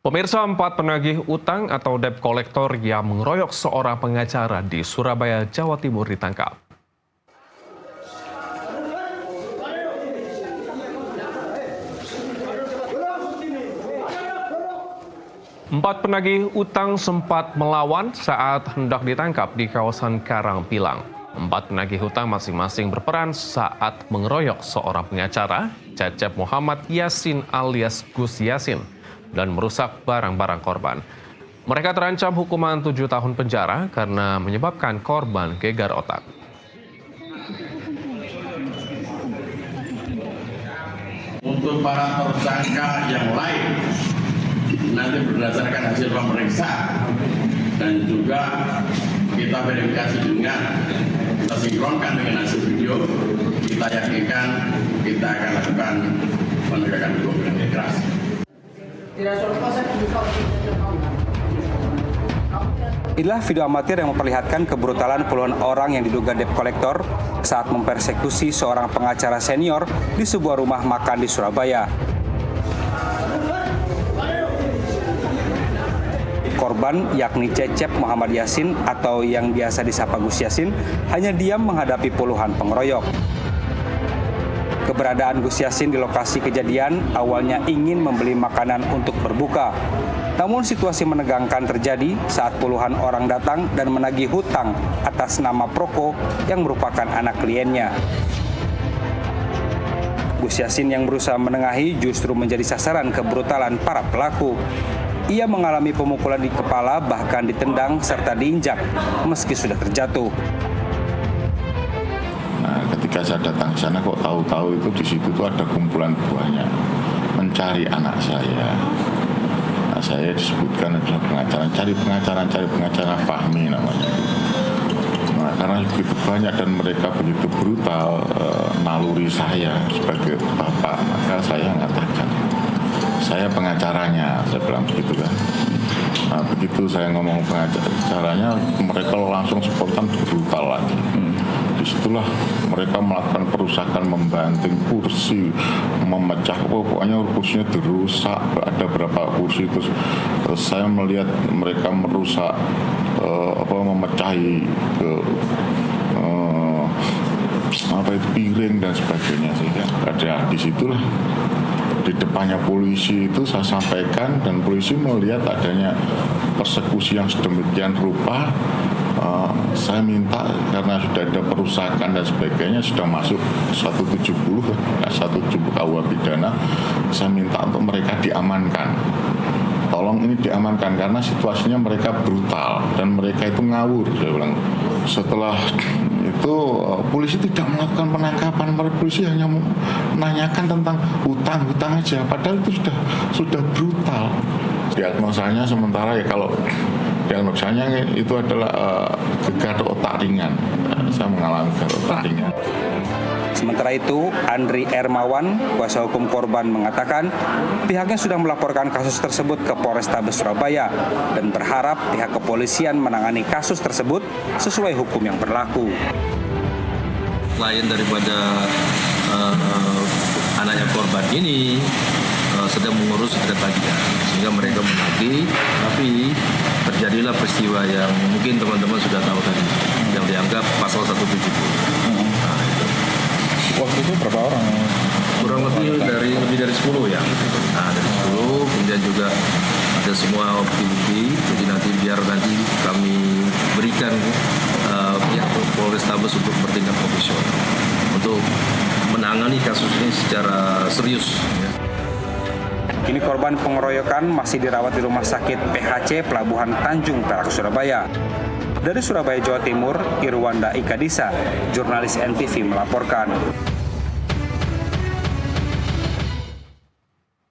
Pemirsa, 4 penagih utang atau debt collector yang mengeroyok seorang pengacara di Surabaya, Jawa Timur ditangkap. 4 penagih utang sempat melawan saat hendak ditangkap di kawasan Karangpilang. 4 penagih hutang masing-masing berperan saat mengeroyok seorang pengacara, Cecep Muhammad Yasin alias Gus Yasin, dan merusak barang-barang korban. Mereka terancam hukuman 7 tahun penjara karena menyebabkan korban gegar otak. Untuk para tersangka yang lain, nanti berdasarkan hasil pemeriksaan dan juga kita verifikasi dengan kita sinkronkan dengan hasil video, kita yakinkan kita akan lakukan penegakan hukum yang keras. Inilah video amatir yang memperlihatkan kebrutalan puluhan orang yang diduga debt collector saat mempersekusi seorang pengacara senior di sebuah rumah makan di Surabaya. Korban yakni Cecep Muhammad Yasin atau yang biasa disapa Gus Yasin hanya diam menghadapi puluhan pengeroyok. Keberadaan Gus Yasin di lokasi kejadian awalnya ingin membeli makanan untuk berbuka. Namun situasi menegangkan terjadi saat puluhan orang datang dan menagih hutang atas nama Proko yang merupakan anak kliennya. Gus Yasin yang berusaha menengahi justru menjadi sasaran kebrutalan para pelaku. Ia mengalami pemukulan di kepala, bahkan ditendang serta diinjak meski sudah terjatuh. Nah, ketika saya datang ke sana kok tahu-tahu itu di situ tuh ada kumpulan buahnya mencari anak saya. Nah, saya disebutkan adalah pengacara, cari pengacara Fahmi namanya. Nah, karena begitu banyak dan mereka begitu brutal naluri saya sebagai bapak, maka saya mengatakan saya pengacaranya, saya bilang begitu kan. Nah, begitu saya ngomong pengacaranya, mereka langsung spontan brutal lagi. Disitulah mereka melakukan perusakan, membanting kursi, memecah, pokoknya kursinya dirusak, ada berapa kursi. Terus saya melihat mereka merusak, memecahi piring dan sebagainya. Sehingga ada disitulah di depannya polisi itu saya sampaikan, dan polisi melihat adanya persekusi yang sedemikian rupa. Saya minta karena sudah ada perusakan dan sebagainya, sudah masuk 170 KUH pidana, saya minta untuk mereka diamankan. Tolong ini diamankan karena situasinya mereka brutal dan mereka itu ngawur, saya bilang. Setelah itu polisi tidak melakukan penangkapan, polisi hanya menanyakan tentang hutang aja, padahal itu sudah brutal. Diagnosanya sementara ya, kalau diagnosanya itu adalah gegar otak ringan. Saya mengalami gegar otak ringan. Sementara itu, Andri Ermawan, kuasa hukum korban, mengatakan pihaknya sudah melaporkan kasus tersebut ke Polrestabes Surabaya dan berharap pihak kepolisian menangani kasus tersebut sesuai hukum yang berlaku. Klien daripada anaknya korban ini sedang mengurus ketagihan, sehingga mereka menagih, tapi terjadilah peristiwa yang mungkin teman-teman sudah tahu tadi, yang dianggap pasal 170. Waktu itu berapa orang? Kurang lebih dari 10 ya. Nah, dari 10, kemudian juga ada semua bukti-bukti, jadi nanti biar nanti kami berikan pihak Polrestabes untuk bertindak profesional untuk menangani kasus ini secara serius. Ya. Kini korban pengeroyokan masih dirawat di Rumah Sakit PHC Pelabuhan Tanjung Perak, Surabaya. Dari Surabaya, Jawa Timur, Irwanda Ikadisa, jurnalis NTV melaporkan.